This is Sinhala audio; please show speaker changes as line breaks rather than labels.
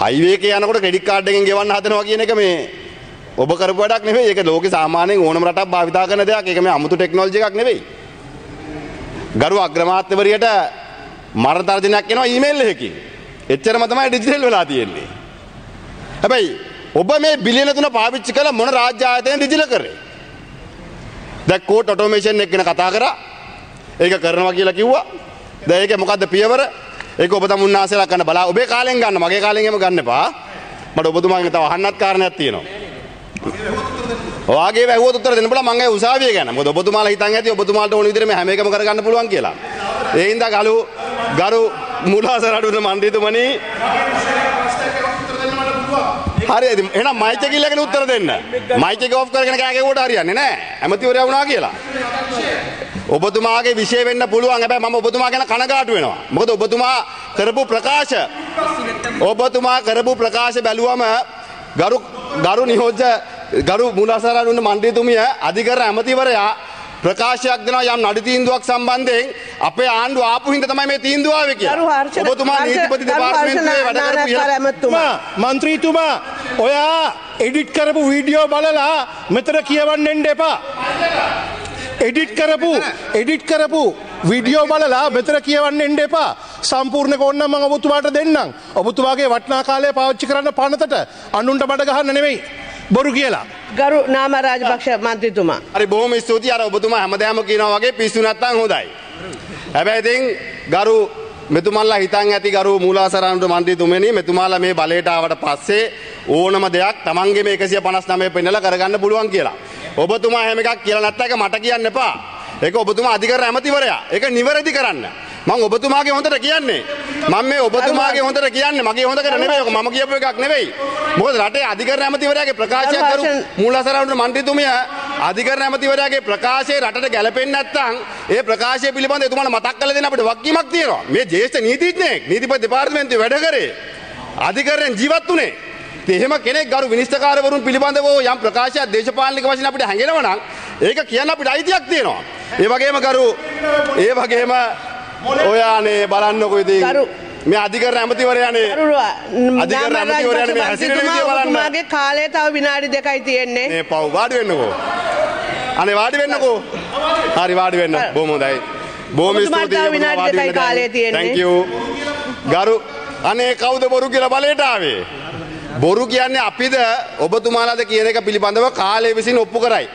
හයිවේ එකේ යනකොට ක්‍රෙඩිට් කාඩ් එකෙන් ගෙවන්න හදනවා කියන එක මේ ඔබ කරපු වැඩක් නෙවෙයි. ඒක ලෝකේ සාමාන්‍යයෙන් ඕනම රටක් භාවිතා කරන දෙයක්. ඒක මේ අමුතු ටෙක්නොලොජි එකක් නෙවෙයි. ගරු අග්‍රාමාත්‍යවරියට මරණ තර්ජනයක් එනවා ඊමේල් එකකින්. එච්චරම තමයි ඩිජිටල් වෙලා තියෙන්නේ. හැබැයි ඔබ මේ බිලියන 3 පාවිච්චි කළ මොන රාජ්‍ය ආයතනයෙන් ඩිජිටල් කරේ? දැන් කෝට් ඔටෝමේෂන් එක ගැන කතා කරා. ඒක කරනවා කියලා කිව්වා. දැන් ඒකේ මොකද්ද පියවර? ඒක ඔබ තමුන්නාසලා කරන්න බලා. ඔබේ කාලෙන් ගන්න, මගේ කාලෙන් එහෙම ගන්න එපා. මට ඔබතුමාගෙන් තව අහන්නත් කාරණයක් තියෙනවා. ඔයාගේ වැහුවොත් උත්තර දෙන්න බලා මම ඒ උසාවිය ගැන. මොකද ඔබතුමාලා හිතන් ඇති ඔබතුමාලට ඕන විදිහට මේ හැම එකම කරගන්න පුළුවන් කියලා. ඒ හින්දා ගරු මූලාසර අඩුවේ මන්ත්‍රීතුමනි හරියද? එහෙනම් මයික් එක ඉල්ලගෙන උත්තර දෙන්න. මයික් එක ඔෆ් කරගෙන කෑ ගැහුවට හරියන්නේ නැහැ. ඇමතිවරයා වුණා කියලා. ඔබතුමාගේ විශේෂ වෙන්න පුළුවන්. හැබැයි මම ඔබතුමා ගැන කනගාටු වෙනවා. මොකද ඔබතුමා කරපු ප්‍රකාශ බැලුවම ගරු නියෝජ්‍ය ගරු මූලාසර අඩුවේ මන්ත්‍රීතුමිය අධිකරණ ඇමතිවරයා ප්‍රකාශයක් දෙනවා යම් නඩු තීන්දුවක් සම්බන්ධයෙන් අපේ ආණ්ඩුව ආපු හින්දා තමයි මේ තීන්දුව ආවේ කියලා. ඔබතුමා නීතිපති දෙපාර්තමේන්තුවේ වැඩ කරපු
මන්ත්‍රීතුමා ඔයා එඩිට් කරපු වීඩියෝ බලලා මෙතන කියවන්න එන්න එපා. එඩිට් කරපු වීඩියෝ බලලා මෙතන කියවන්න එන්න එපා. සම්පූර්ණ කොන්න මම ඔබතුමාට දෙන්නම්. ඔබතුමාගේ වටිනා කාලය පාවිච්චි කරන්න පනතට අනුන්ට බඩ ගහන්න නෙමෙයි. බොරු කියලා.
ගරු නාම රාජපක්ෂ මන්ත්‍රීතුමා.
හරි බොහොම ස්තුතියි. අර ඔබතුමා හැමදාම කියනවා වගේ පිස්සු නැත්තම් හොඳයි. හැබැයි ඉතින් ගරු මෙතුමන්ලා හිතන් ඇති ගරු මූලාසර අනුර මන්ත්‍රීතුමනි මෙතුමාලා මේ බලයට ආවට පස්සේ ඕනම දෙයක් Tamange මේ 159 පෙන්නලා කරගන්න පුළුවන් කියලා. ඔබතුමා හැම එකක් කියලා නැත්නම් ඒක මට කියන්න එපා. ඒක ඔබතුමා අධිකරණ ඇමතිවරයා. ඒක නිවැරදි කරන්න. මම ඔබතුමාගේ හොඳට කියන්නේ. මම මේ ඔබතුමාගේ හොඳට කියන්නේ මගේ හොඳකට නෙවෙයි. ඔක මම කියපු එකක් නෙවෙයි. මොකද රටේ අධිකරණ ඇමතිවරයාගේ ප්‍රකාශයක් කරු මූලාසර අනුර මන්ත්‍රීතුමිය අධිකරණ ඇමතිවරයාගේ ප්‍රකාශය රටට ගැලපෙන්නේ නැත්නම් ඒ ප්‍රකාශය පිළිබඳව එතුමාලා මතක් කරලා දෙන්න අපිට වගකීමක් තියෙනවා. මේ ජ්‍යෙෂ්ඨ නීතිඥයෙක් නීතිපති දෙපාර්තමේන්තුවේ වැඩ කරේ අධිකරණයෙන් ජීවත් වුණේ. එහෙම කෙනෙක් ගරු විනිශ්චයකාරවරුන් පිළිබඳව යම් ප්‍රකාශයක් දේශපාලනික වශයෙන් අපිට හැඟෙනවා නම් ඒක කියන්න අපිට අයිතියක් තියෙනවා. ඒ වගේම ඔයානේ බලන්නකෝ ඉතින් මේ අධිකරණ ඇමතිවරයානේ මේ හැසිරෙන විදිය බලන්න.
ඔබතුමාගේ කාලය තව විනාඩි 2යි තියෙන්නේ.
මේ පව් වාඩි වෙන්නකෝ. අනේ වාඩි වෙන්නකෝ. හරි වාඩි වෙන්න. බොහොම හොඳයි. බොහොම ස්තුතියි.
විනාඩි 2යි කාලය තියෙන්නේ.
thank you. ගරු අනේ කවුද බොරු කියලා බලයට ආවේ? බොරු කියන්නේ අපිද ඔබතුමාලාද කියන එක පිළිබඳව කාලය විසින් ඔප්පු කරයි.